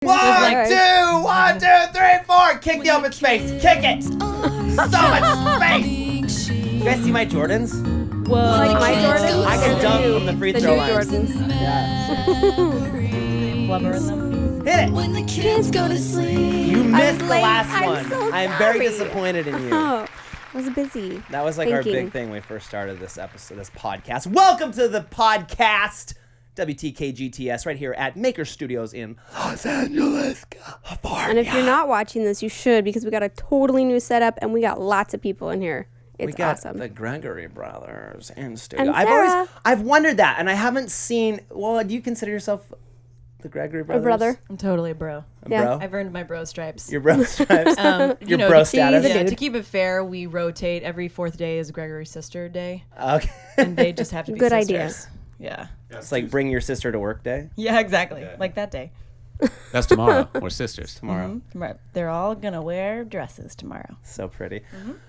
One, two, three, four. Kick the open space. Kick it. So much space. You guys see my Jordans? Whoa. Like my Jordans? I can dunk from the free throw line. Jordans. Yeah. Blubber in them. Hit it. When the kids go to sleep. You missed the late. last I'm one. so I am very sorry. disappointed in you. Oh, I was busy. That was like our thinking. big thing when we first started this episode, this podcast. Welcome to the podcast, WTKGTS, right here at Maker Studios in Los Angeles, California. And if you're not watching this, you should, because we got a totally new setup and we got lots of people in here. It's we got awesome. the Gregory brothers in studio. And Sarah. I've wondered that, and I haven't seen. Well, do you consider yourself the Gregory brothers? A brother. I'm totally a bro. Yeah. Bro? I've earned my bro stripes. Your bro stripes. Your know, bro to- status. She's a Yeah, dude. to keep it fair, we rotate. Every fourth day is Gregory's sister day, Okay. and they just have to be Good sisters. idea. Yeah. It's like bring your sister to work day Yeah, exactly. Like that day. That's tomorrow. We're sisters. tomorrow. Right. They're all gonna wear dresses tomorrow. So pretty.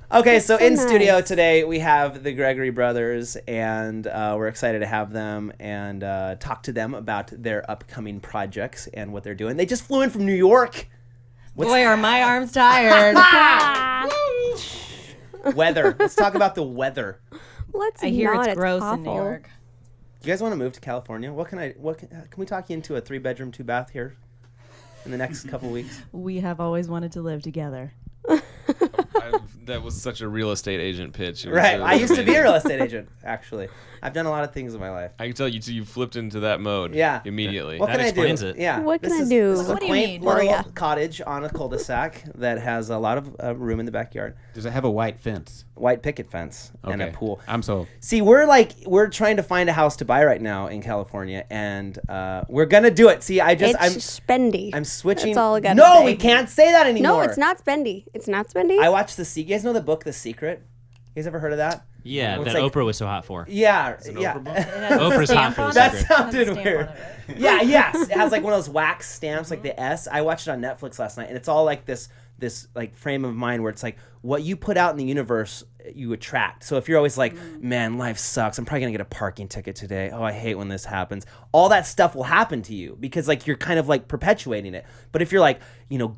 Okay, so so in studio nice. today we have the Gregory brothers, and we're excited to have them and talk to them about their upcoming projects and what they're doing. They just flew in from New York. Boy, are my arms tired. Weather. Let's talk about the weather. Let's I hear not. it's gross awful. in New York. You guys want to move to California? Can we talk you into a 3-bedroom, 2-bath here in the next couple weeks? We have always wanted to live together. That was such a real estate agent pitch. It was Right. so I used to be a amazing. real estate agent, actually. I've done a lot of things in my life. I can tell you flipped into that mode. Yeah. Immediately. What That can I do? explains it. Yeah. What can This I is- do? This is a What do you quaint need? little Yeah. cottage on a cul-de-sac that has a lot of room in the backyard. Does it have a white fence? White picket fence and a Okay. pool. I'm sold. See, we're trying to find a house to buy right now in California, and we're gonna do it. See, I'm It's spendy. I'm switching. That's all I gotta No, say. we can't say that anymore. No, it's not spendy. It's not spendy. I watched You guys know the book The Secret? You guys ever heard of that? Yeah, It's that like- Oprah was so hot for. Yeah, yeah. It has a Oprah's hot stamp for on the it. That Secret. sounded It has a stamp weird. on it. Yeah, yes. It has like one of those wax stamps, like the S. I watched it on Netflix last night, and it's all like this like frame of mind where it's like what you put out in the universe you attract. So if you're always like, man, life sucks, I'm probably gonna get a parking ticket today, oh, I hate when this happens, all that stuff will happen to you because like you're kind of like perpetuating it. But if you're like,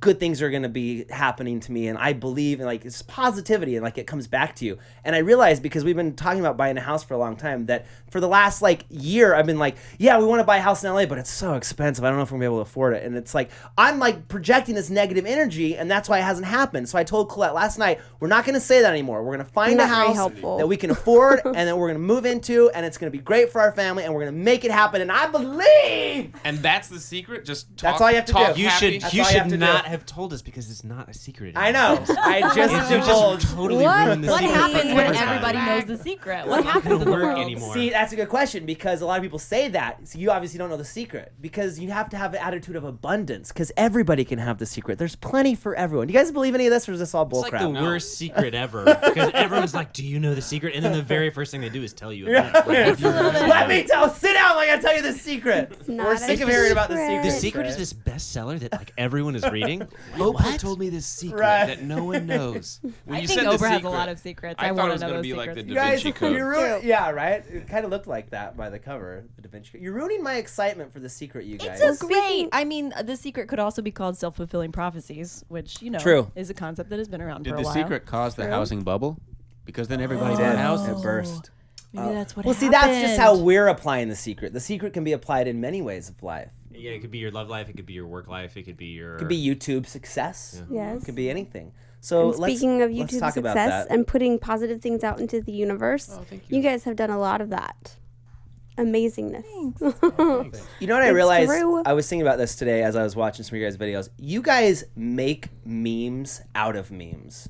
good things are gonna be happening to me and I believe in, like, it's positivity and like it comes back to you. And I realized, because we've been talking about buying a house for a long time, that for the last like year I've been like, yeah, we want to buy a house in LA, but it's so expensive, I don't know if we're gonna be able to afford it. And it's like I'm like projecting this negative energy, and that's why it hasn't happened. So I told Colette last night, we're not gonna say that anymore. We're gonna find a Not very house helpful. that we can afford and then we're gonna move into, and it's gonna be great for our family, and we're gonna make it happen. And I believe And that's the secret? Just talk. That's all you have to talk do. You happy? should That's you all you have should to not do. have told us, because it's not a secret I anymore. know. I just You divulged. just totally What? ruined the What secret. happens for when everybody. everybody knows the secret? What It's not happens gonna in the work world? anymore. See, that's a good question, because a lot of people say that. So you obviously don't know the secret, because you have to have an attitude of abundance, because everybody can have the secret. There's plenty for everyone. Do you guys believe any of this, or is this all It's like the bullcrap? worst secret ever, because everyone's like, "Do you know the secret?" And then the very first thing they do is tell you about it. It's a little bit. Let me sit down, like I tell you the secret. not We're a sick of hearing about the secret. secret. The secret is this bestseller that like everyone is reading. Oprah what? told me this secret Right. that no one knows. When I you think said the Oprah has a secret, lot of secrets. I I thought want it was to know gonna those be like secrets. the You Da guys, Vinci Code. you're yeah, right? It kind of looked like that by the cover, the Da Vinci Code. You're ruining my excitement for the secret, you guys. It's a great. I mean, the secret could also be called self-fulfilling prophecies, which True. is a concept that has been around Did for a the while. secret cause the housing bubble? Because then everybody It bought did. houses. It burst. Maybe that's what Well, see, happened. that's just how we're applying the secret. The secret can be applied in many ways of life. Yeah, it could be your love life. It could be your work life. It could be your. It could be YouTube success. Yes. It could be anything. So And speaking of let's YouTube talk about success that. and putting positive things out into the universe, thank you guys have done a lot of that. Amazingness. You know what I It's realized? true. I was thinking about this today as I was watching some of your guys' videos. You guys make memes out of memes.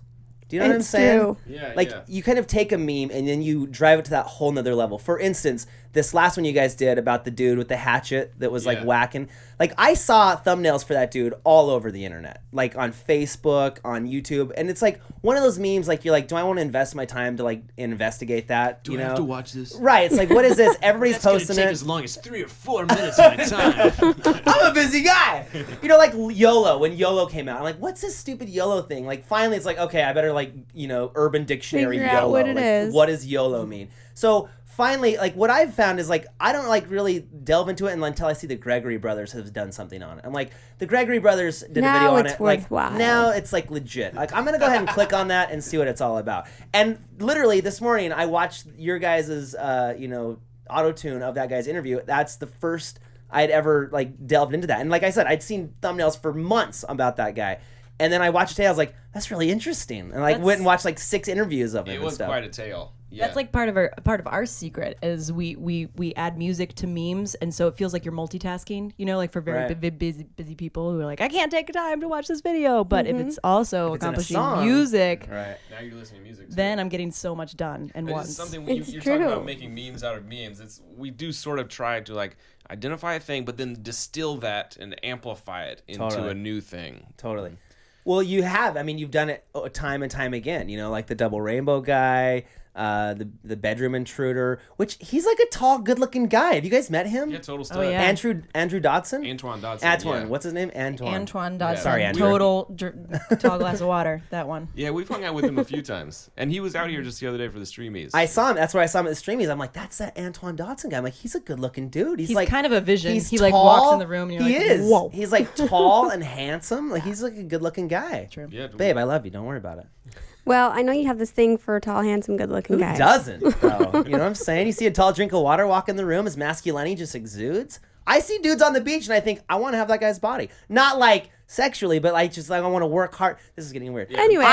Do you know what I'm It's saying? true. Yeah, Like, yeah. you kind of take a meme and then you drive it to that whole nother level. For instance, this last one you guys did about the dude with the hatchet that was like Yeah. whacking. Like, I saw thumbnails for that dude all over the internet, like on Facebook, on YouTube, and it's like one of those memes. Like, you're like, do I want to invest my time to like investigate that? Do you I know? have to watch this? Right. It's like, what is this? Everybody's That's gonna posting take it. as long as 3 or 4 minutes of my time. I'm a busy guy. You know, like YOLO, when YOLO came out. I'm like, what's this stupid YOLO thing? Like, finally, it's like, okay, I better, like, Urban Dictionary Figure out YOLO. what it Like, is. what does YOLO mean? So finally, like what I've found is like I don't like really delve into it until I see the Gregory brothers have done something on it. I'm like, the Gregory brothers did a Now video on it's it. Like worthwhile. now it's like legit. Like I'm gonna go ahead and click on that and see what it's all about. And literally this morning I watched your guys' auto-tune of that guy's interview. That's the first I'd ever like delved into that. And like I said, I'd seen thumbnails for months about that guy. And then I watched it today. I was like, that's really interesting. And like went and watched like 6 interviews of him. It and was stuff. quite a tale. Yeah. That's like part of our secret is we add music to memes, and so it feels like you're multitasking. You know, like for very Right. busy people who are like, I can't take time to watch this video. But if it's also If it's in a accomplishing song. music, Right. Now you're listening to music. Too. then I'm getting so much done at It's once. something It's you're talking true. about making memes out of memes. We do sort of try to like identify a thing, but then distill that and amplify it into Totally. a new thing. Totally. Well, you have. I mean, you've done it time and time again. You know, like the double rainbow guy, the bedroom intruder, which he's like a tall, good-looking guy. Have you guys met him? Yeah, total stuff. Oh, yeah. Andrew Dodson. Antoine Dodson. Antoine. Yeah. What's his name? Antoine Dodson. Sorry, Andrew. Total tall glass of water. That one. Yeah, we've hung out with him a few times, and he was out here just the other day for the streamies. I saw him. That's where I saw him at the streamies. I'm like, that's that Antoine Dodson guy. I'm like, he's a good-looking dude. He's like kind of a vision. He's He tall. like walks in the room and you're he like, is. whoa. He's like tall and handsome. Like he's like a good-looking guy. True. Yeah, Babe, I love you. Don't worry about it. Well, I know you have this thing for tall, handsome, good-looking Who guys. doesn't, though? You know what I'm saying? You see a tall drink of water walk in the room, his masculinity just exudes. I see dudes on the beach and I think, I want to have that guy's body. Not like sexually, but like just like I want to work hard. This is getting weird. Anyway,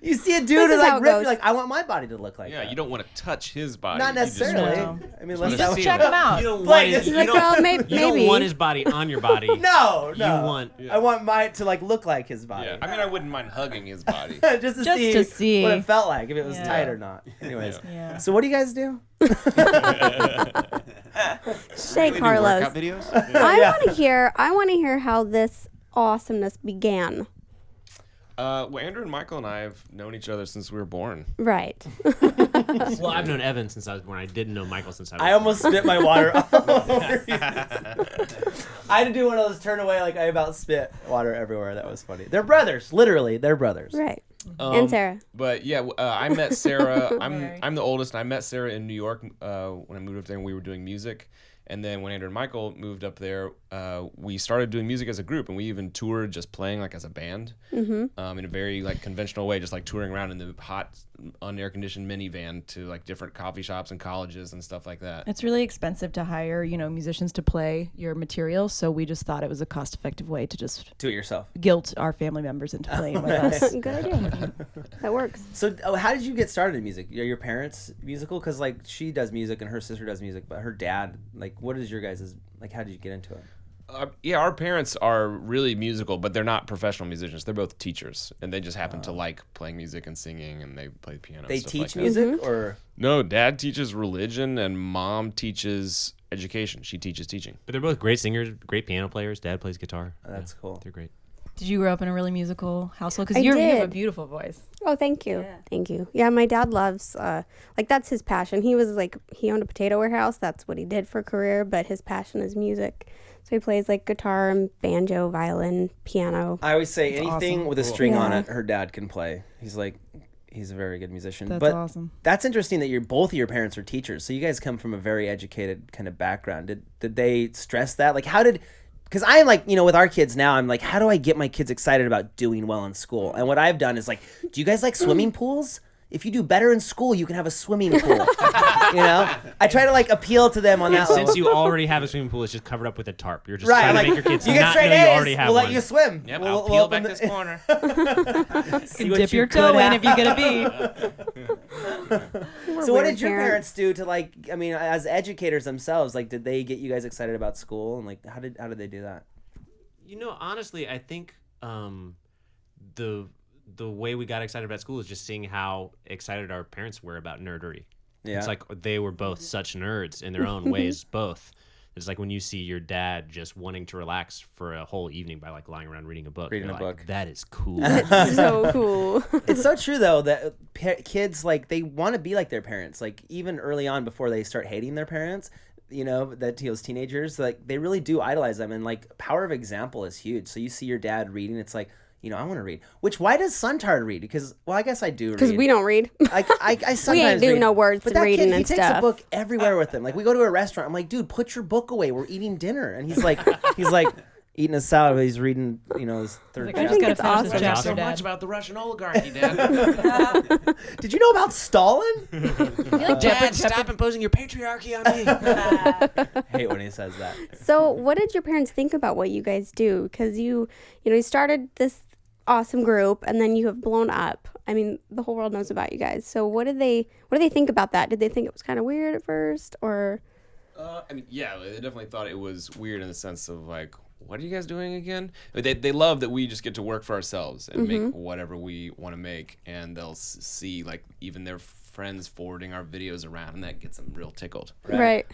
You see a This dude is who's how like it ripped, goes. you're like, I want my body to look like Yeah, that. you don't want to touch his body. Not You just necessarily. want to- I mean, wanna let's Just see check him. him out. You don't Like, want it's it, like, well, you don't maybe. want his body on your body. No. You want. I want mine to like look like his body. Yeah, I mean, I wouldn't mind hugging his body. just to see what it felt like, if it was Yeah. tight or not. Anyways, Yeah. so what do you guys do? Say, Really do Carlos. workout videos? I want to hear how this awesomeness began. Well, Andrew and Michael and I have known each other since we were born. Right. Well, I've known Evan since I was born. I didn't know Michael since I was I almost spit my water all over you. I had to do one of those turn away, like I about spit water everywhere. That was funny. They're brothers, literally. They're brothers. Right. And Sarah. But yeah, I met Sarah. Very. I'm the oldest. And I met Sarah in New York when I moved up there, and we were doing music. And then when Andrew and Michael moved up there, we started doing music as a group, and we even toured just playing like as a band, in a very like conventional way, just like touring around in the hot, unair conditioned minivan to like different coffee shops and colleges and stuff like that. It's really expensive to hire, musicians to play your material, so we just thought it was a cost-effective way to just Do it yourself. guilt our family members into playing with us. Good idea. That works. So, how did you get started in music? Are your parents musical? Because like she does music and her sister does music, but her dad, like, what is your guys' like? How did you get into it? Yeah, our parents are really musical, but they're not professional musicians. They're both teachers, and they just happen to like playing music and singing, and they play piano. They and stuff teach like that. music, or No, Dad teaches religion, and Mom teaches education. She teaches teaching. But they're both great singers, great piano players. Dad plays guitar. that's cool. They're great. Did you grow up in a really musical household? Because I you have a did. beautiful voice. Oh, thank you. Yeah. Thank you. Yeah, my dad loves, like, that's his passion. He was like, he owned a potato warehouse. That's what he did for a career, but his passion is music. So he plays like guitar and banjo, violin, piano. I always say That's anything awesome. with a string on Yeah. it, her dad can play. He's a very good musician. That's but awesome. That's interesting that both of your parents are teachers. So you guys come from a very educated kind of background. Did they stress that? Like, because I'm like, with our kids now, I'm like, how do I get my kids excited about doing well in school? And what I've done is like, do you guys like swimming pools? If you do better in school, you can have a swimming pool. I try to like appeal to them on And that since level. you already have a swimming pool, it's just covered up with a tarp. You're just Right, trying like, to make your kids you get not straight know A's, you already have we'll one. let you swim. Yep, We'll I'll peel open back this corner. See what Dip you your could toe in have. if you get a B. So what did your parents do to like? I mean, as educators themselves, like, did they get you guys excited about school, and like, how did they do that? Honestly, I think the way we got excited about school is just seeing how excited our parents were about nerdery. Yeah. It's like they were both such nerds in their own ways, both. It's like when you see your dad just wanting to relax for a whole evening by like lying around reading a book. Reading You're a like, book. That is cool. So cool. It's so true though that kids like they want to be like their parents. Like even early on before they start hating their parents, that those teenagers, like they really do idolize them, and like power of example is huge. So you see your dad reading, it's like, I want to read. Why does Suntard read? Because, well, I guess I do read. Because we don't read. I sometimes we ain't do read. no words But and that reading kid, he and takes stuff. a book everywhere with him. Like, we go to a restaurant. I'm like, dude, put your book away. We're eating dinner. And he's like, eating a salad, but he's reading, his third Like, chapter. I just gotta it's finish awesome. this There's chapter, so Dad. much about the Russian oligarchy, Dad. Did you know about Stalin? Dad, stop imposing your patriarchy on me. I hate when he says that. So, what did your parents think about what you guys do? Because you started this awesome group, and then you have blown up. I mean, the whole world knows about you guys. So, what do they think about that? Did they think it was kind of weird at first, or? Yeah, they definitely thought it was weird in the sense of like, what are you guys doing again? They love that we just get to work for ourselves and make whatever we want to make, and they'll see like even their friends forwarding our videos around, and that gets them real tickled. Right.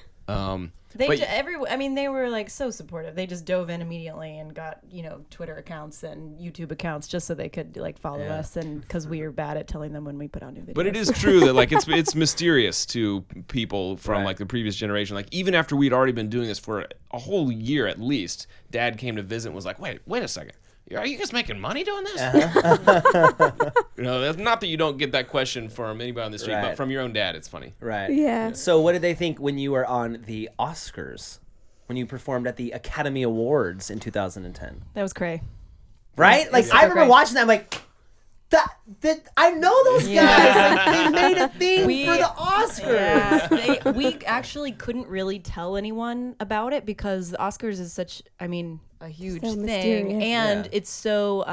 They were like so supportive. They just dove in immediately and got Twitter accounts and YouTube accounts just so they could like follow us, and because we are bad at telling them when we put out new videos. But it is true that like it's mysterious to people from like the previous generation. Like even after we'd already been doing this for a whole year at least, Dad came to visit and was like, wait a second. Are you guys making money doing this? That's not that you don't get that question from anybody on the street, but from your own dad, it's funny. Right. Yeah. So what did they think when you were on the Oscars, when you performed at the Academy Awards in 2010? That was cray. Right? Like, I remember watching that, I'm like, that I know those guys. Like, they made a thing for the Oscars. Yeah, we actually couldn't really tell anyone about it because the Oscars is such, a huge So thing, mysterious. and it's so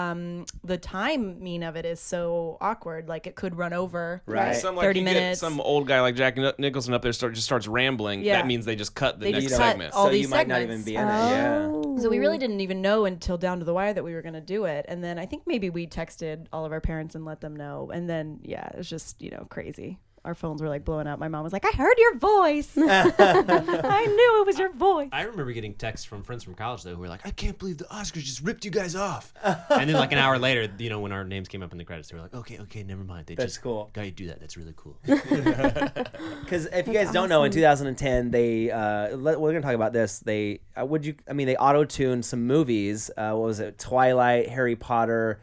the timing of it is so awkward. Like it could run over. Right. Some, 30 you get minutes. some old guy like Jack Nicholson up there just starts rambling. Yeah. That means they just cut the They next just cut segment. all So these you might not segments. even be in it. Yeah. Oh. So we really didn't even know until down to the wire that we were going to do it. And then I think maybe we texted all of our parents and let them know. And then, it was just, crazy. Our phones were like blowing up. My mom was like, I heard your voice. I knew it was your voice. I remember getting texts from friends from college though who were like, I can't believe the Oscars just ripped you guys off. And then like an hour later, when our names came up in the credits, they were like, okay, never mind. That's just cool. Got you to do that. That's really cool. Because if you guys don't know, in 2010, they we're gonna talk about this. They they auto-tuned some movies. What was it? Twilight, Harry Potter.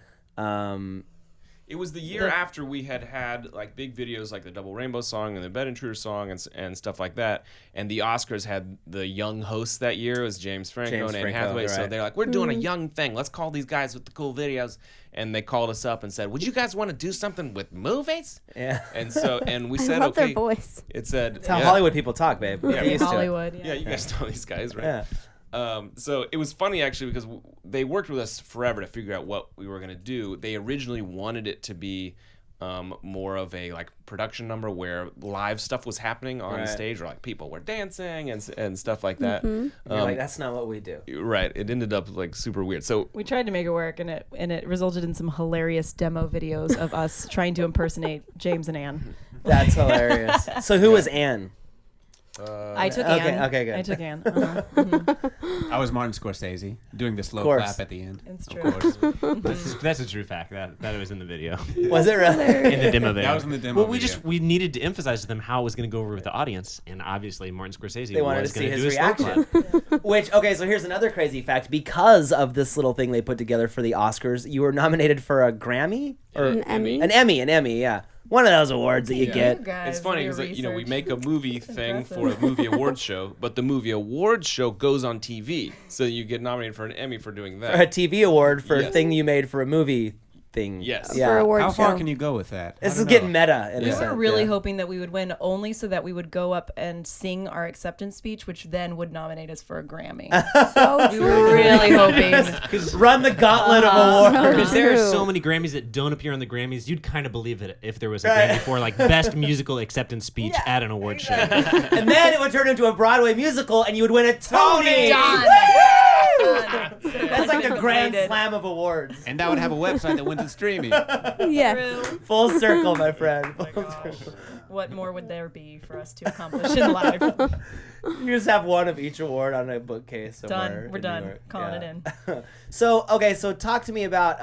It was the year after we had like big videos like the Double Rainbow song and the Bed Intruder song and stuff like that. And the Oscars had the young hosts that year. It was James Franco and Anne Hathaway. So right. they're like, we're doing a young thing. Let's call these guys with the cool videos. And they called us up and said, would you guys want to do something with movies? Yeah. And we said, I love okay. their voice. It said, That's how Hollywood people talk, babe. Get used to it. Hollywood. Yeah, you guys know these guys, right? Yeah. So it was funny actually because they worked with us forever to figure out what we were going to do. They originally wanted it to be more of a like production number where live stuff was happening on stage, or like people were dancing and stuff like that. You're like, that's not what we do. Right. It ended up like super weird. So We tried to make it work, and it resulted in some hilarious demo videos of us trying to impersonate James and Anne. That's hilarious. So who was Anne? I took Anne. Okay, good. I took Anne. I was Martin Scorsese doing the slow course. clap at the end. It's Of true. course. That's a true fact. That was in the video. Was it really? In the demo video. That was in the demo Well, video. we needed to emphasize to them how it was going to go over with the audience, and obviously Martin Scorsese They wanted was to see going to his do a slow reaction. clap. Which, okay, so here's another crazy fact. Because of this little thing they put together for the Oscars, you were nominated for a Grammy? Or An Emmy. An Emmy, yeah. One of those awards that you get. it's funny because we make a movie thing for a movie awards show, but the movie awards show goes on TV, so you get nominated for an Emmy for doing that. A TV award for a Yes. thing you made for a movie thing. Yes. For Yeah. award How show. far can you go with that? This I is don't getting know. meta in We a were sense. really yeah. hoping that we would win only so that we would go up and sing our acceptance speech, which then would nominate us for a Grammy. So We were really hoping. Run the gauntlet of awards. Because there are True. so many Grammys that don't appear on the Grammys, you'd kind of believe it if there was a Right. Grammy for like best musical acceptance speech at an award show. And then it would turn into a Broadway musical and you would win a Tony. Done. That's like the grand slam of awards. And that would have a website that went to streaming. yeah. Full circle, my friend. Full circle. What more would there be for us to accomplish in life? You just have one of each award on a bookcase somewhere. Done. We're in New done. York. Calling Yeah. it in. So talk to me about,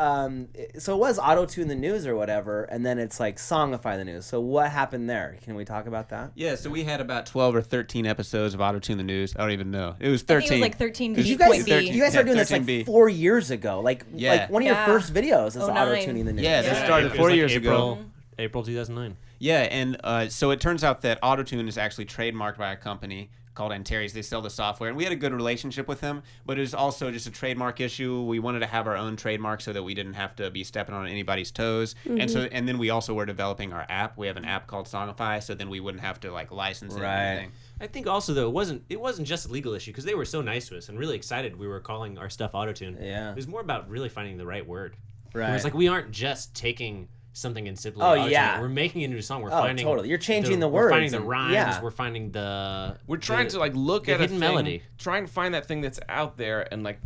so it was Autotune the news or whatever, and then it's like Songify the news. So what happened there? Can we talk about that? Yeah, so we had about 12 or 13 episodes of Autotune the News. I don't even know. It was I 13. think it was like 13 Because you B.B. guys started doing this like 13B. 4 years years ago. Like Yeah. one of your Yeah. first videos is 09. auto-tuning the news. Yeah, this Yeah. started It was 4 like years ago. April 2009. Yeah, and so it turns out that Autotune is actually trademarked by a company called Antares. They sell the software, and we had a good relationship with them, but it was also just a trademark issue. We wanted to have our own trademark so that we didn't have to be stepping on anybody's toes. And then we also were developing our app. We have an app called Songify, so then we wouldn't have to like license it Right. and everything. I think also though it wasn't just a legal issue because they were so nice to us and really excited we were calling our stuff Autotune. Yeah. It was more about really finding the right word. Right. It was like we aren't just taking something and simply Oh, Autotune yeah. it. We're making it into a song. We're Oh, finding totally. You're changing the We're finding words the and- rhymes. yeah. We're finding the. We're trying to like look the at a hidden thing, melody. trying to find that thing that's out there, and like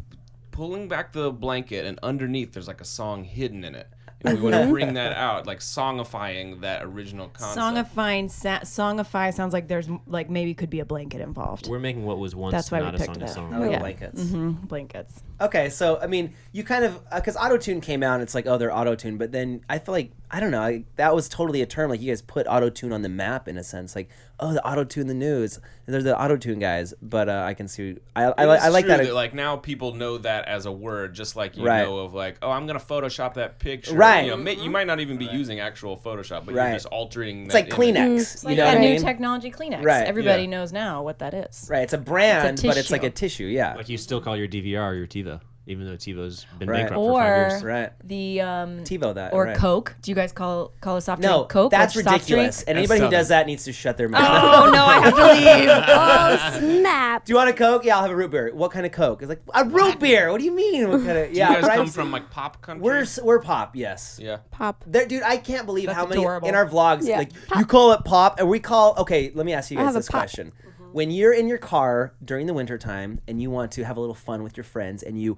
pulling back the blanket, and underneath there's like a song hidden in it. And we want to bring that out, like songifying that original concept. Songify sounds like there's like maybe could be a blanket involved. We're making what was once That's why we not a picked song it a up. song. I like Yeah. blankets. Blankets. Okay, so I mean, you kind of because auto-tune came out, and it's like, oh, they're auto-tune, but then I feel like I don't know, that was totally a term. Like you guys put auto-tune on the map in a sense, like oh, the auto-tune the news, they're the auto-tune guys. But I can see, I like True that. like now people know that as a word, just like you Right. know of like, oh, I'm gonna Photoshop that picture. Right. You know, you might not even be using actual Photoshop, but Right. you're just altering. It's that like image. Kleenex, It's like you know that what I new mean? technology Kleenex. Right. Everybody Yeah. knows now what that is. Right, it's a brand, but it's like tissue. a tissue. Yeah, Like you still call your DVR your TiVo, even though TiVo's been Right. bankrupt for 5 Or years. right. the TiVo that or right. Coke. Do you guys call a soft No, drink Coke? that's or soft ridiculous. drink? And anybody who Southern. does that needs to shut their mouth. Oh no, I have to leave. Oh, snap. Do you want a Coke? Yeah, I'll have a root beer. What kind of Coke? It's like a root beer. What do you mean? What kind of? You Yeah, guys right? come from like pop country. We're pop. Yes. Yeah. Pop. Dude, I can't believe That's how many adorable. in our vlogs, Yeah. like you call it pop and we call, okay, let me ask you I guys have a this pop. question. When you're in your car during the winter time and you want to have a little fun with your friends and you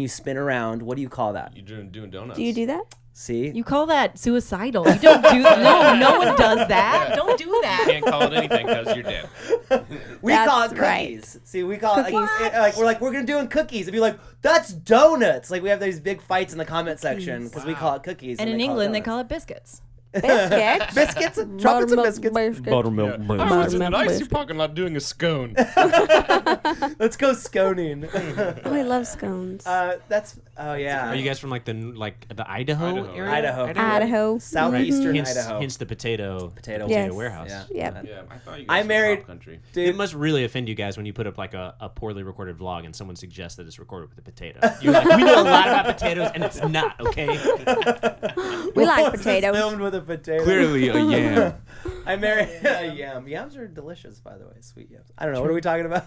spin around, what do you call that? You're doing donuts. Do you do that? See? You call that suicidal? You don't do no one does that. Don't do You that. can't call it anything because you're dead. We call it That's right. cookies. See, we call it Cookies. like we're gonna do cookies. If you're like, that's donuts. Like we have these big fights in the comment section because we call it cookies. And in England they call it it biscuits. Biscuit. biscuits, chocolates and biscuits. Buttermilk. I was in an Buttermilk icy biscuit. parking lot doing a scone. Let's go sconing. Oh, I love scones. That's Are yeah. you guys from like the Idaho Idaho. area? Idaho. Idaho. Southeastern Hence, Idaho. hence the potato Yes. warehouse. Yeah. Yep. Yeah, I thought you I guys were married- pop country. Dude, It must really offend you guys when you put up like a poorly recorded vlog and someone suggests that it's recorded with a potato. You're like, we know a lot about potatoes and it's not, okay? We like What was this potatoes. filmed with a potato. Clearly a yam. I married a yam. Yams are delicious, by the way. Sweet yams. I don't know. What are we talking about?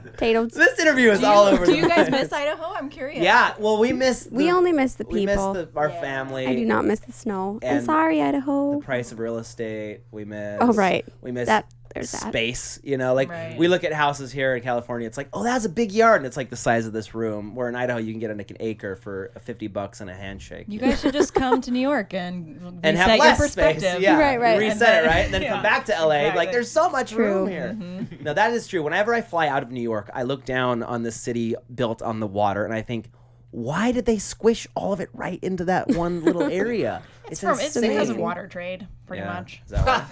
Potatoes. This interview is all over. Do the you guys place. miss Idaho? I'm curious. Yeah. Well, we miss. We only miss the We miss people. our family. I do not miss the snow. I'm And sorry, Idaho. The price of real estate. We miss. Oh, right. We miss There's that. space. You know, like Right. we look at houses here in California. It's like, oh, that's a big yard, and it's like the size of this room. Where in Idaho, you can get like an acre for $50 and a handshake. You guys should just come to New York and and have reset your less perspective. space. Yeah, Right, right. Reset And then- it, right? And then yeah, come back to LA. Like, exactly. there's so much room True. here. No, that is true. Whenever I fly out of New York, I look down on this city built on the water, and I think, why did they squish all of it right into that one little area? It's insane. because of water trade, pretty Yeah. much. Is that why?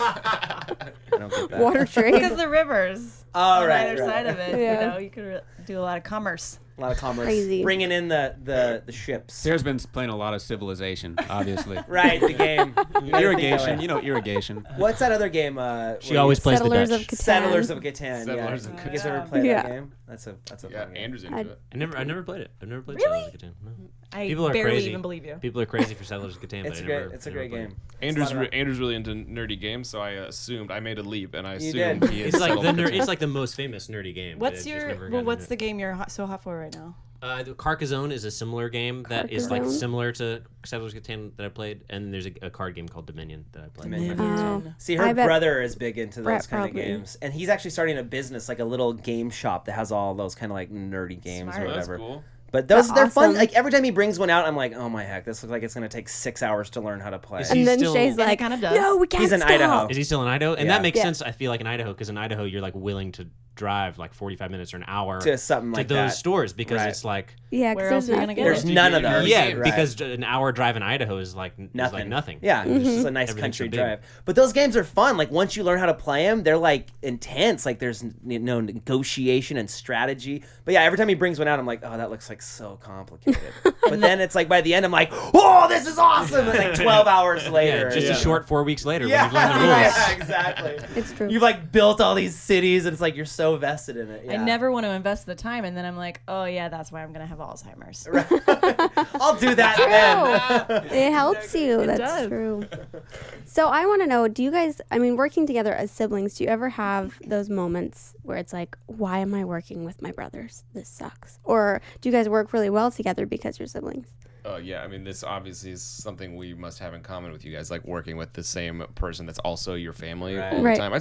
I don't get that. Water trade. Because the rivers Oh, on right, either right. side of it, Yeah. you know, you could do a lot of commerce. A lot of commerce. Crazy. Bringing in the ships. Sarah's been playing a lot of Civilization, obviously. Right, the game. Irrigation, irrigation. What's that other game? She where always you- plays the Settlers Dutch. of Catan. Settlers of Catan. Settlers yeah. of You guys ever play Yeah. that game? That's a Yeah, fun game. Andrew's into I'd- it. I never played it. I've never played Really? Settlers of Catan. No. I People are barely crazy. even believe you. People are crazy for Settlers of Catan, It's but a I great. never. It's a never great played it. game. Andrew's really into nerdy games, so I assumed I made a leap, and I You assumed did. he had It's like settled the Catan. it's like the most famous nerdy game. but What's I just your never well? got What's into the game you're so hot for right now? The Carcassonne is a similar game that is like Carcassonne? similar to Settlers of Catan that I played, and there's a card game called Dominion that I played. Dominion. Oh. See, her I bet brother is big into those Brett kind of probably. games, and he's actually starting a business, like a little game shop that has all those kind of like nerdy games Smart. or Oh, that's whatever. cool. But those, they're fun. awesome. Like every time he brings one out, I'm like, oh my heck, this looks like it's gonna take 6 hours to learn how to play. Is he And then still- Shay's And it like, kind of does. no, we can't He's in stop. Idaho. Is he still in Idaho? And Yeah. that makes Yeah. sense. I feel like in Idaho, because in Idaho you're like willing to drive like 45 minutes or an hour To something like those that. stores because Right. it's like Yeah, Where because else are you gonna get there's it? none of those. yeah, Right. because an hour drive in Idaho is like nothing. Yeah, it's just a nice Everything's country so big. drive. But those games are fun. Like once you learn how to play them, they're like intense. Like there's negotiation and strategy. But yeah, every time he brings one out, I'm like, oh, that looks like so complicated. But then it's like by the end, I'm like, oh, this is awesome. And like 12 hours later, Yeah, just a short 4 weeks later yeah, when you've learned the rules. yeah, exactly. It's true. You've like built all these cities, and it's like you're so vested in it. I Yeah. never want to invest the time, and then I'm like, oh yeah, that's why I'm gonna have Alzheimer's. I'll do that then. It helps you. That's does. true. So I want to know, do you guys, I mean, working together as siblings, do you ever have those moments where it's like, why am I working with my brothers? This sucks. Or do you guys work really well together because you're siblings? Yeah, I mean, this obviously is something we must have in common with you guys, like working with the same person that's also your family all the Right. time.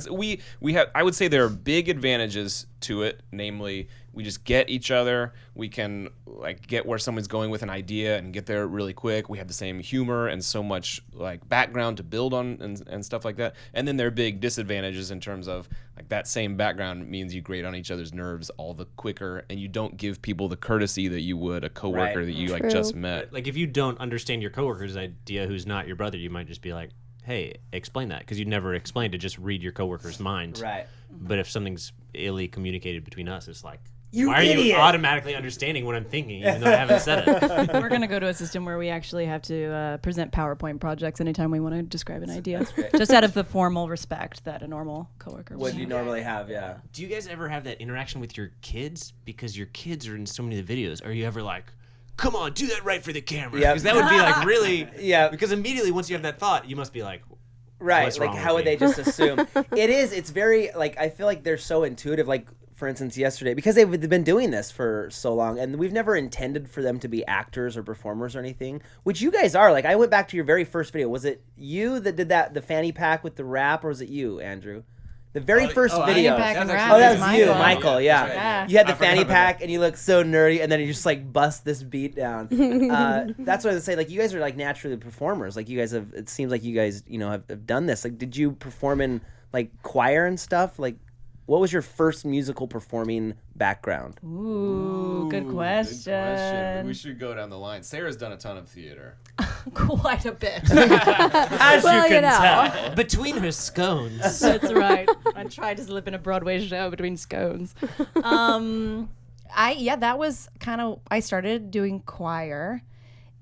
We have, I would say there are big advantages to it, namely, we just get each other. We can like get where someone's going with an idea and get there really quick. We have the same humor and so much like background to build on and stuff like that. And then there are big disadvantages in terms of like that same background means you grate on each other's nerves all the quicker, and you don't give people the courtesy that you would a coworker Right. that you like True. just met. Like if you don't understand your coworker's idea who's not your brother, you might just be like, hey, explain that, because you never explained it. Just read your coworker's mind. Right. But if something's illy communicated between us, it's like, You why are you idiot. automatically understanding what I'm thinking even though I haven't said it? We're gonna go to a system where we actually have to present PowerPoint projects anytime we want to describe an idea, just out of the formal respect that a normal coworker What would. you normally have, yeah. Do you guys ever have that interaction with your kids? Because your kids are in so many of the videos. Are you ever like, come on, do that right for the camera? Yep. Because that would be like really, Yeah. because immediately once you have that thought, you must be like, Right. What's Like, wrong how with would me? they just assume? It's very, like, I feel like they're so intuitive. Like, for instance, yesterday, because they've been doing this for so long, and we've never intended for them to be actors or performers or anything, which you guys are. Like, I went back to your very first video. Was it you that did that, the fanny pack with the rap, or was it you, Andrew? The very first video. Fanny pack and rap Oh, that is was you, Michael. Michael. Yeah. That's right. Yeah. You had the I forgot fanny about pack, and you look so nerdy, and then you just like bust this beat down. That's what I would say. Like, you guys are like naturally performers. Like, you guys have. It seems like you guys, have done this. Like, did you perform in like choir and stuff? Like, what was your first musical performing background? Ooh, good Good question. We should go down the line. Sarah's done a ton of theater. Quite a bit. As Well, you can you know. tell. between her scones. That's right. I tried to slip in a Broadway show between scones. That was kind of, I started doing choir,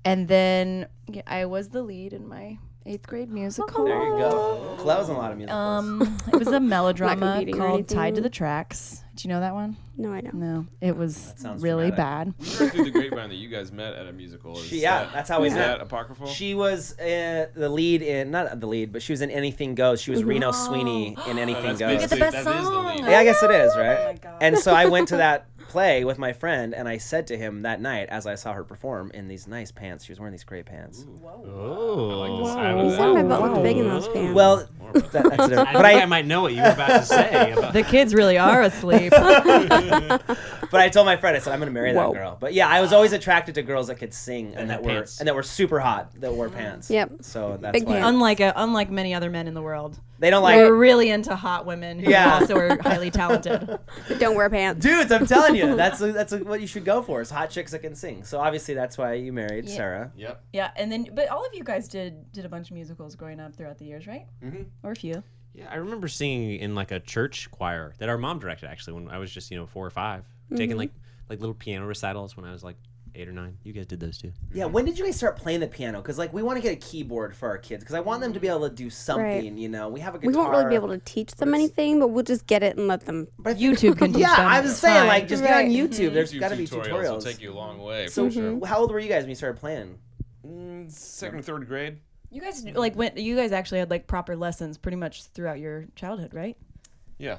and then I was the lead in my 8th grade musical. There you go. Well, that was a lot of musicals. It was a melodrama competing or called anything. Tied to the Tracks. Do you know that one? No, I don't. No, it was sounds really dramatic. bad. We heard through the grapevine that you guys met at a musical. That's how we is met. that apocryphal? She was the lead in, not the lead, but she was in Anything Goes. She was Reno Sweeney in Anything that's Goes. basically- the best that is the song. lead. Yeah, I guess it is, Oh my right? God. And so I went to that play with my friend, and I said to him that night, as I saw her perform in these nice pants, she was wearing these great pants. Oh, You said my butt looked big in those pants. Well, that's different. I But think I I, might know what you were about to say. About The kids really are asleep. but I told my friend, I said, I'm going to marry that Whoa. girl. But yeah, I was always attracted to girls that could sing and that had were pants. and that were super hot, that wore pants. Yep. So that's Big why pants. unlike many other men in the world, they don't we're like really into hot women who Yeah. also are highly talented. Don't wear pants. dudes. I'm telling you, that's what you should go for is hot chicks that can sing. So obviously that's why you married Sarah. Yep. Yeah, and then but all of you guys did a bunch of musicals growing up throughout the years, right? Mm-hmm. Or a few. Yeah, I remember singing in like a church choir that our mom directed actually when I was just 4 or 5, taking like little piano recitals when I was like 8 or 9. You guys did those too. Yeah, when did you guys start playing the piano? Because like we want to get a keyboard for our kids because I want them to be able to do something. We have a guitar. We won't really be able to teach them anything, but we'll just get it and let them. But YouTube can teach Yeah, them. I was saying Fine. like just get on Right. YouTube. There's YouTube got to be will tutorials. take you a long way. So for sure. how old were you guys when you started playing? 2nd or 3rd grade. You guys you guys actually had like proper lessons pretty much throughout your childhood, right? Yeah.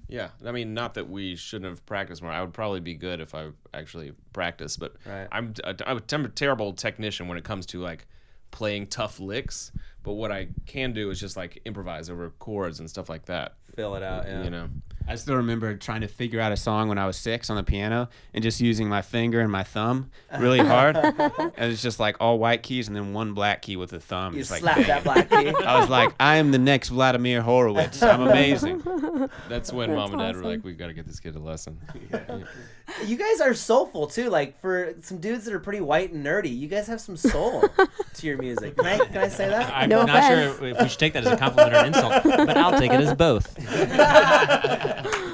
Yeah. I mean, not that we shouldn't have practiced more. I would probably be good if I actually practiced, but Right. I'm a terrible technician when it comes to like playing tough licks. But what I can do is just like improvise over chords and stuff like that. Fill it out. Yeah. You know. I still remember trying to figure out a song when I was 6 on the piano and just using my finger and my thumb really hard. And it's just like all white keys and then one black key with the thumb. You Just like, slap bang. that black key. I was like, I am the next Vladimir Horowitz. I'm amazing. That's when Mom and Dad were awesome. like, we got to get this kid a lesson. You guys are soulful too. Like for some dudes that are pretty white and nerdy, you guys have some soul to your music. Can I say that? I'm No not offense. sure if we should take that as a compliment or an insult, but I'll take it as both.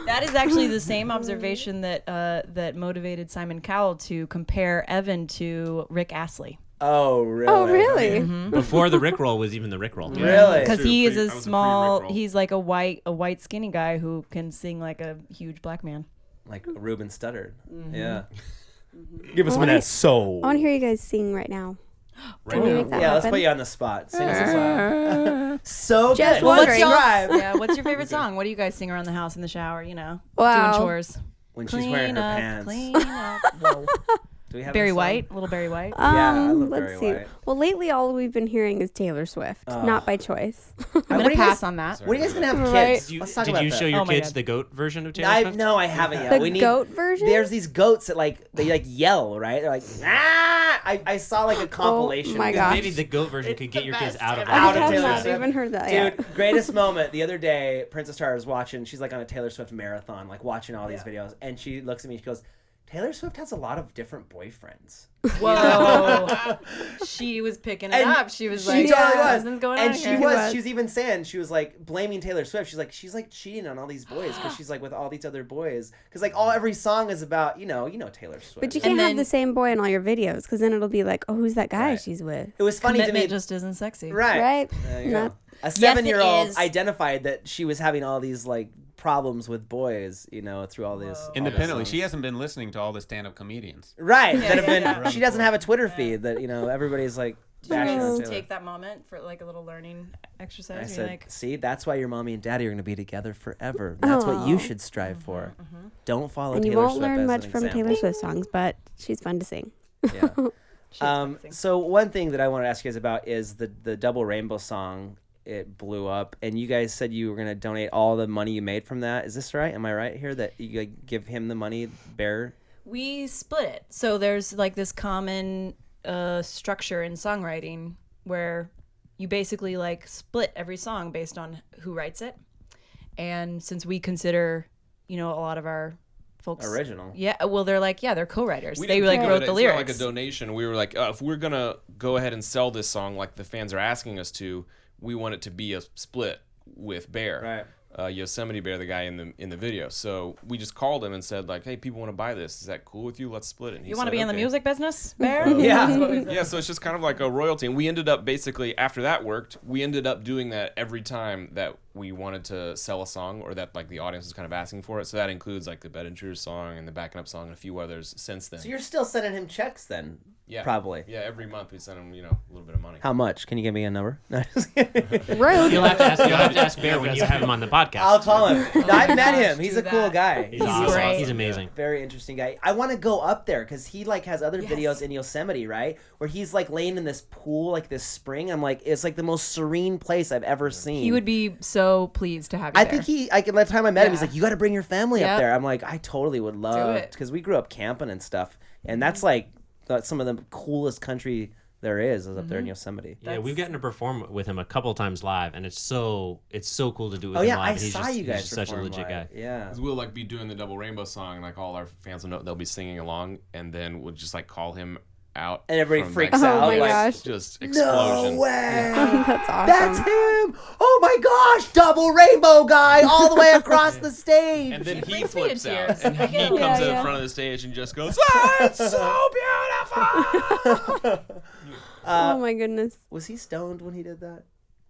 That is actually the same observation that that motivated Simon Cowell to compare Evan to Rick Astley. Oh really? Oh, really? Before the Rickroll was even the Rickroll. Really? Because he is I a was a small, pre-Rickroll. he's like a white skinny guy who can sing like a huge black man. Like Ruben Studdard. Mm-hmm. Yeah. Give us I some of wanna- that soul. I want to hear you guys sing right now. Right Can we now. make that Yeah, let's happen? put you on the spot. Sing us a song. So Just good. wondering. Subscribe. Yeah, what's your favorite song? What do you guys sing around the house in the shower? You know, Wow. doing chores. When she's wearing her pants. Clean up. Whoa. Do we have Barry a song? White, little Barry White. Yeah, I love let's Barry see. White. Well, lately all we've been hearing is Taylor Swift, not by choice. I'm What gonna do you guys- pass on that. When are you guys gonna have kids? Right. Did you, Let's talk did about you that. show your Oh my kids God. the goat version of Taylor Swift? No, I haven't yet. The we need, goat version? There's these goats that they like yell, right? They're like, ah! I saw like a compilation. my Because gosh. Maybe the goat version could get your kids out of Out I of have Taylor not Swift. even heard that Dude, yet. greatest moment the other day, Princess Tara was watching, she's like on a Taylor Swift marathon, like watching all these videos, and she looks at me, she goes, Taylor Swift has a lot of different boyfriends. Whoa. She was picking it And up. She was She like, totally was. something's going And on she here. was even saying, she was like blaming Taylor Swift. She's like cheating on all these boys because she's like with all these other boys. Because like every song is about, you know Taylor Swift. But you And can't then- have the same boy in all your videos because then it'll be like, oh, who's that guy Right. she's with? It was funny to Commitment me. just isn't sexy. Right. Right? There you Not- go. A 7-year-old is. identified that she was having all these like problems with boys, through all this. all Independently, this she hasn't been listening to all the stand-up comedians. right. Yeah, that have been. yeah. She doesn't have a Twitter feed that everybody's like bashing on Just Taylor. take that moment for like a little learning I exercise. You're said, like, see, that's why your mommy and daddy are going to be together forever. That's what you Aw. should strive for. Don't follow And Taylor you won't Swift learn as much an from example. Taylor Swift songs, but she's fun to sing. Yeah. she's flexing. So one thing that I want to ask you guys about is the Double Rainbow song. It blew up, and you guys said you were going to donate all the money you made from that. Is this right? Am I right here that you like, give him the money, Bear? We split it. So there's like this common structure in songwriting where you basically like split every song based on who writes it. And since we consider, a lot of our folks Original. Yeah, well, they're like, they're co-writers. We They didn't like think of wrote it. the It's lyrics. not like a donation. We were like, if we're gonna go ahead and sell this song like the fans are asking us to, we want it to be a split with Bear, Yosemite Bear, the guy in the video. So we just called him and said like, hey, people want to buy this. Is that cool with you? Let's split it. And he You want to said, be in the "Okay." music business, Bear? Yeah. That's what we said. Yeah, so it's just kind of like a royalty. And we ended up basically, after that worked, we ended up doing that every time that we wanted to sell a song or that like the audience was kind of asking for it. So that includes like the Bed Intruders song and the Backing Up song and a few others since then. So you're still sending him checks then? Yeah. Probably. Yeah, every month we send him, a little bit of money. How much? Can you give me a number? No, just kidding. Rude. You'll have to ask Bear when you have him on the podcast. I'll call him. I've met gosh, him. He's do a cool that. guy. He's awesome. great. He's amazing. Very interesting guy. I want to go up there because he like has other videos in Yosemite, right? Where he's like laying in this pool, like this spring. I'm like, it's like the most serene place I've ever seen. He would be so pleased to have you I there. think the time I met him, he's Yeah. like, you got to bring your family up Yep. there. I'm like, I totally would love it. because we grew up camping and stuff, and that's like some of the coolest country there is up there in Yosemite. Yeah, we've gotten to perform with him a couple times live, and it's so cool to do with Oh him yeah, live. I and he's saw just, you he's guys just such a perform legit live. guy. Yeah. We'll like be doing the Double Rainbow song, and like all our fans will know they'll be singing along, and then we'll just like call him out, And everybody from freaks backstage. Oh out. my like, gosh. Just explosion. No way. That's awesome. That's him! Oh my gosh, double rainbow guy all the way across the stage. And then he brings me to flips out, tears. and he Yeah, comes in yeah. front of the stage and just goes, "Ah, it's so beautiful!" Oh my goodness. Was he stoned when he did that?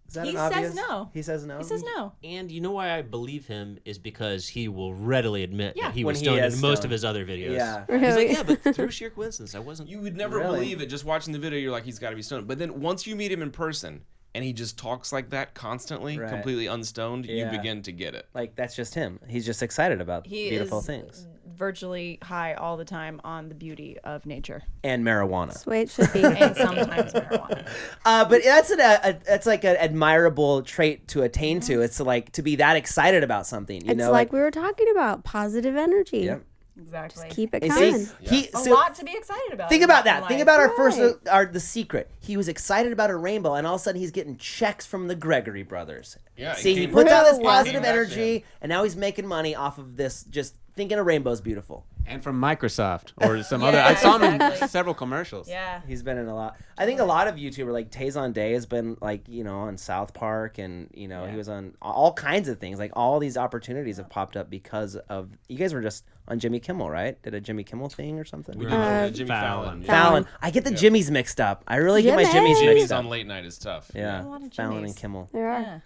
Is that He an says obvious? no. He says no. He says no. And you know why I believe him is because he will readily admit Yeah. that he When was he stoned is in most stoned. of his other videos. Yeah. He's Really? like, yeah, but through sheer coincidence, I wasn't. You would never Really? believe it. Just watching the video, you're like, he's got to be stoned. But then once you meet him in person, and he just talks like that constantly, Right. completely unstoned, Yeah. you begin to get it. Like that's just him. He's just excited about He beautiful is things. virtually high all the time on the beauty of nature And marijuana. That's the way it should be. and sometimes marijuana. But that's like an admirable trait to attain to. It's like to be that excited about something. You It's know, like we were talking about positive energy. Yep. Exactly. Just keep it And coming. see, A so lot to be excited about. think in about that. Think life. about our first, Right. The secret. He was excited about a rainbow, and all of a sudden he's getting checks from the Gregory brothers. Yeah, See, he came- puts out this Really? positive Came back to energy, and now he's making money off of this. Just thinking a rainbow's beautiful. And from Microsoft or some Yeah, other. I saw him in exactly. several commercials. Yeah. He's been in a lot. I think a lot of YouTubers, like Tazon Day, has been like, you know, on South Park, and you know, he was on all kinds of things. Like all these opportunities have popped up because of you guys were just on Jimmy Kimmel, right? Did a Jimmy Kimmel thing or something? We Uh, did Jimmy Fallon. Fallon. Fallon. I get the Jimmys mixed up. I really get my Jimmy. Jimmys Jimmy's mixed up. on late night is tough. Yeah, A lot of Fallon and Jimmys. Kimmel. There are. Yeah.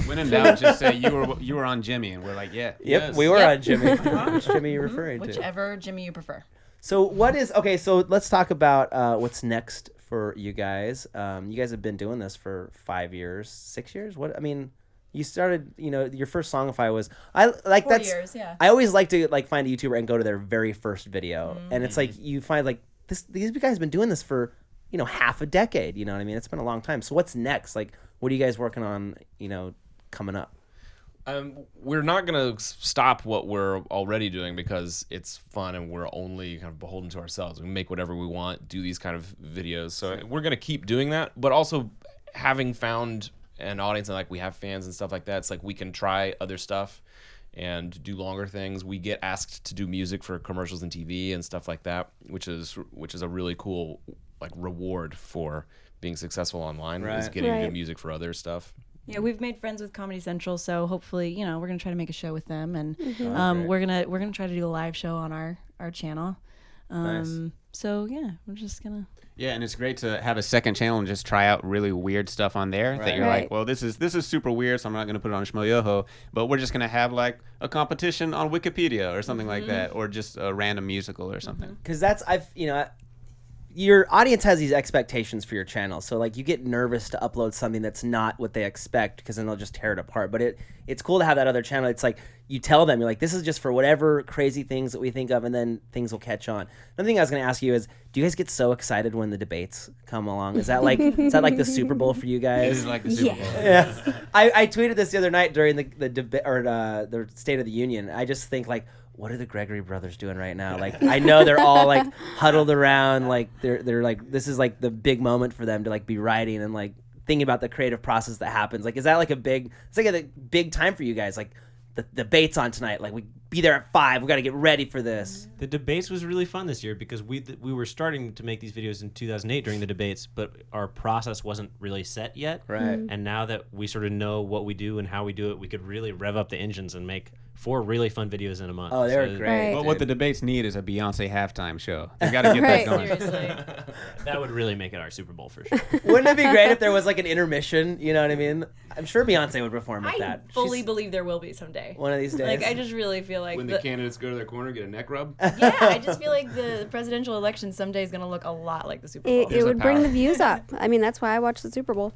When in doubt, just say you were on Jimmy, and we're like, yeah. Yep, Yes. we were Yep. on Jimmy. Which Jimmy you referring to? Whichever Jimmy you prefer. So what is okay? So let's talk about what's next for you guys. You guys have been doing this for 5 years, 6 years. What I mean, you started. You know, your first Songify was I like 4 that's. years, yeah. I always like to like find a YouTuber and go to their very first video, and it's like you find like these guys have been doing this for half a decade. You know what I mean? It's been a long time. So what's next? Like, what are you guys working on? Coming up. We're not gonna stop what we're already doing because it's fun and we're only kind of beholden to ourselves. We make whatever we want, do these kind of videos. So we're gonna keep doing that, but also having found an audience and like we have fans and stuff like that. It's like we can try other stuff and do longer things. We get asked to do music for commercials and TV and stuff like that, which is a really cool like reward for being successful online. Is Right. getting to do Right. music for other stuff. Yeah, we've made friends with Comedy Central, so hopefully, we're gonna try to make a show with them, and great. we're gonna try to do a live show on our channel. Nice. So yeah, we're just gonna. Yeah, and it's great to have a second channel and just try out really weird stuff on there that you're Right. like, well, this is super weird, so I'm not going to put it on Shmoyoho, but we're just going to have like a competition on Wikipedia or something like that, or just a random musical or something. Because your audience has these expectations for your channel, so like you get nervous to upload something that's not what they expect because then they'll just tear it apart. But it's cool to have that other channel. It's like you tell them, you're like, this is just for whatever crazy things that we think of, and then things will catch on. Another thing I was going to ask you is, do you guys get so excited when the debates come along? Is that like the Super Bowl for you It guys? is like the Super Bowl. Yeah, I tweeted this the other night during the debate or the State of the Union. I just think like, what are the Gregory brothers doing right now? Like, I know they're all like huddled around, like they're like, this is like the big moment for them to like be writing and like thinking about the creative process that happens. Like, is that like it's like a big time for you guys? Like the debate's on tonight. Like we be there at 5. We got to get ready for this. The debates was really fun this year because we were starting to make these videos in 2008 during the debates, but our process wasn't really set yet. Right. And now that we sort of know what we do and how we do it, we could really rev up the engines and make 4 really fun videos in a month. Oh, they're So great. Right. But what the debates need is a Beyonce halftime show. They got to get Right. that going. Seriously. That would really make it our Super Bowl for sure. Wouldn't it be great if there was like an intermission? You know what I mean? I'm sure Beyonce would perform at I that. fully She's believe there will be someday. one of these days. Like I just really feel like When the candidates go to their corner, get a neck rub. yeah, I just feel like the presidential election someday is gonna look a lot like the Super Bowl. It would the bring power. the views up. I mean, that's why I watch the Super Bowl.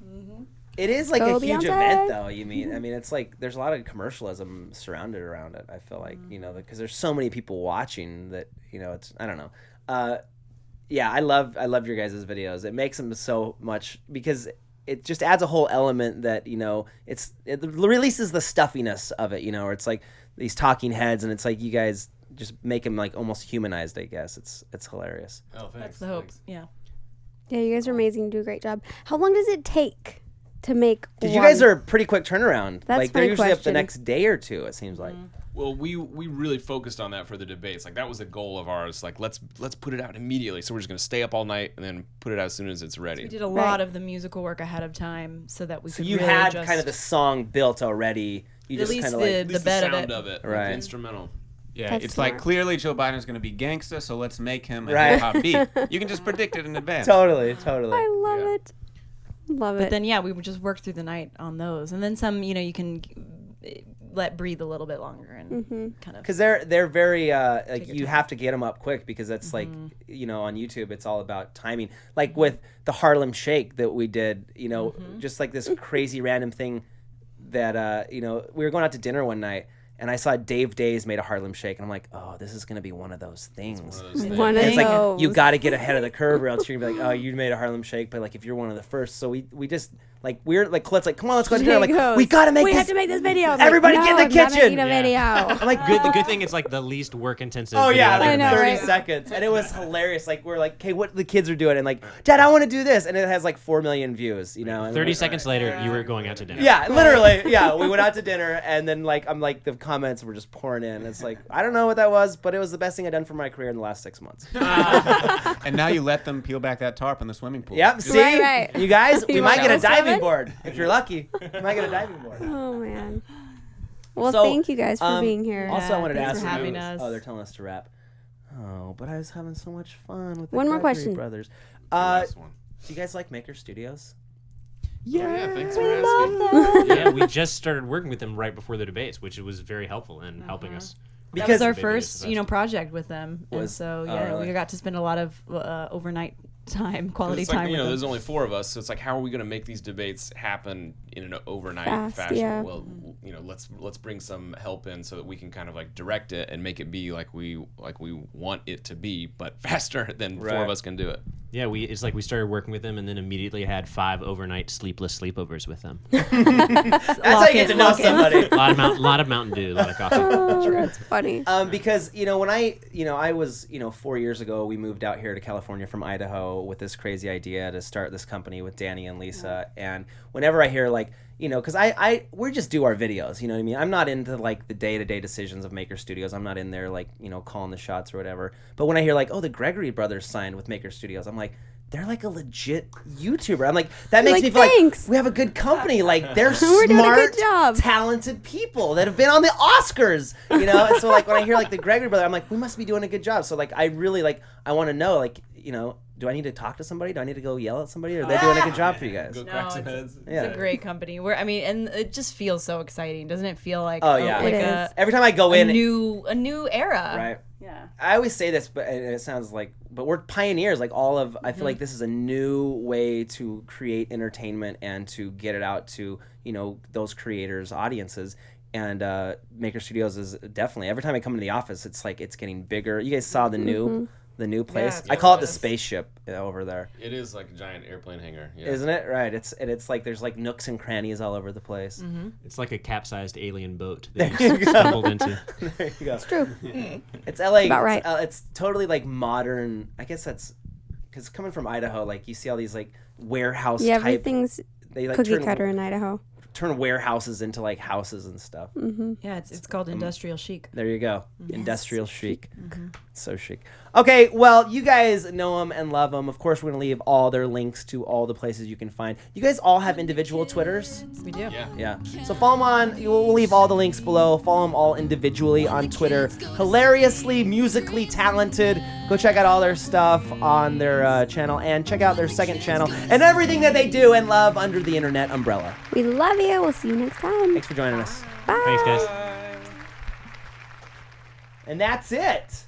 It is like Go a huge Beyonce. event, though. I mean, it's like there's a lot of commercialism surrounded around it. I feel like because there's so many people watching that it's I don't know. Yeah, I love your guys' videos. It makes them so much because it just adds a whole element that it releases the stuffiness of it. Where it's like these talking heads, and it's like you guys just make them like almost humanized. I guess it's hilarious. Oh, thanks. That's the hope. Yeah. Yeah, you guys are amazing. You do a great job. How long does it take to make Because you one? guys are a pretty quick turnaround. That's like they're my usually up the question. next day or two. It seems like. Well, we really focused on that for the debates. Like that was a goal of ours. Like let's put it out immediately. So we're just gonna stay up all night and then put it out as soon as it's ready. We did a lot of the musical work ahead of time so that we So could you really had just kind of the song built already. You At just least kind of the- like At least the bed of sound it. of it, like Right. the instrumental. Yeah, That's it's smart. like clearly Joe Biden's going to be gangsta, so let's make him a Right. hip hop beat. You can just predict it in advance. totally. I love Yeah. it. Love But it. then yeah, we would just work through the night on those, and then some. You can let breathe a little bit longer and kind of. Because they're very like Take your you time. have to get them up quick because that's like on YouTube it's all about timing. Like with the Harlem Shake that we did, just like this crazy random thing that we were going out to dinner one night and I saw Dave Days made a Harlem Shake, and I'm like, oh, this is gonna be one of those things. One of It's like those. you got to get ahead of the curve, or else you're gonna be like, oh, you made a Harlem Shake, but like if you're one of the first, so we just like we're like Colette's like, come on, let's go to dinner. I'm like, we gotta make We this. have to make this video. I'm Everybody like, get in the no, I'm not kitchen. making a video. I'm like, The good thing it's like the least work intensive. oh yeah, video like I know, 30 right? seconds, and it was hilarious. Like we're like, okay, what the kids are doing, and like, Dad, I want to do this, and it has like 4 million views, you know. And 30 like, seconds later, you were going out to dinner. yeah, literally, yeah. We went out to dinner, and then like I'm like the comments were just pouring in. It's like I don't know what that was, but it was the best thing I've done for my career in the last 6 months. And now you let them peel back that tarp in the swimming pool. Yep. See, Right. you guys, we You might wanna get a go diving swimming? board if you're lucky. You might get a diving board. Oh man. Well, So, thank you guys for being here. Also, I wanted to thanks ask for you. having us. Oh, they're telling us to wrap. Oh, but I was having so much fun with the One more Gregory question. brothers. Last one. Do you guys like Maker Studios? Yeah, thanks for asking. Yeah, we just started working with them right before the debates, which was very helpful in helping us. That was our Maybe first, it's the project with them, and Was- so oh, yeah, really? we got to spend a lot of overnight time, quality It's like, time. you know, with there's them. only 4 of us, so it's like, how are we going to make these debates happen in an overnight Fast, fashion? yeah. Well, you know, let's bring some help in so that we can kind of like direct it and make it be like we want it to be, but faster than 4 Right. of us can do it. Yeah, it's like we started working with them and then immediately had 5 overnight sleepless sleepovers with them. That's how you get to know somebody. A lot of Mountain Dew, a lot of coffee. Oh, that's funny. Because when I was 4 years ago, we moved out here to California from Idaho with this crazy idea to start this company with Danny and Lisa. And whenever I hear because we just do our videos, you know what I mean? I'm not into like the day-to-day decisions of Maker Studios. I'm not in there calling the shots or whatever. But when I hear the Gregory brothers signed with Maker Studios, I'm like, they're like a legit YouTuber. I'm like, that makes me feel thanks. like we have a good company. Like they're We're doing a smart, good job. talented people that have been on the Oscars, And so when I hear the Gregory brother, I'm like, we must be doing a good job. So I really I want to know do I need to talk to somebody? Do I need to go yell at somebody? Or are they doing a good job for you guys? Go No, crack some it's- heads. It's Yeah. a great company. And it just feels so exciting, doesn't it? Feel like Oh, yeah. It like is. Every time I go a in, new era. right? Yeah. I always say this, but it sounds but we're pioneers. I feel like this is a new way to create entertainment and to get it out to those creators' audiences. And Maker Studios is definitely, every time I come into the office, it's it's getting bigger. You guys saw the new place. it's I call it the gorgeous. spaceship over there. It is like a giant airplane hangar. Yeah. Isn't it? Right. It's there's nooks and crannies all over the place. It's like a capsized alien boat There that you you go. stumbled into. There you go. It's true. It's LA. about right. It's totally modern. I guess that's because coming from Idaho, you see all these warehouse Yeah, type. everything's They cookie cutter in Idaho. turn warehouses into houses and stuff. Yeah, it's called industrial chic. There you go. Industrial chic. So chic. Okay, well, you guys know them and love them. Of course, we're going to leave all their links to all the places you can find. You guys all have individual Twitters? We do. Yeah. Yeah. So follow them on. We'll leave all the links below. Follow them all individually on Twitter. Hilariously, musically talented. Go check out all their stuff on their channel and check out their second channel and everything that they do and love under the internet umbrella. We love you. We'll see you next time. Thanks for joining us. Bye. Thanks, guys. And that's it.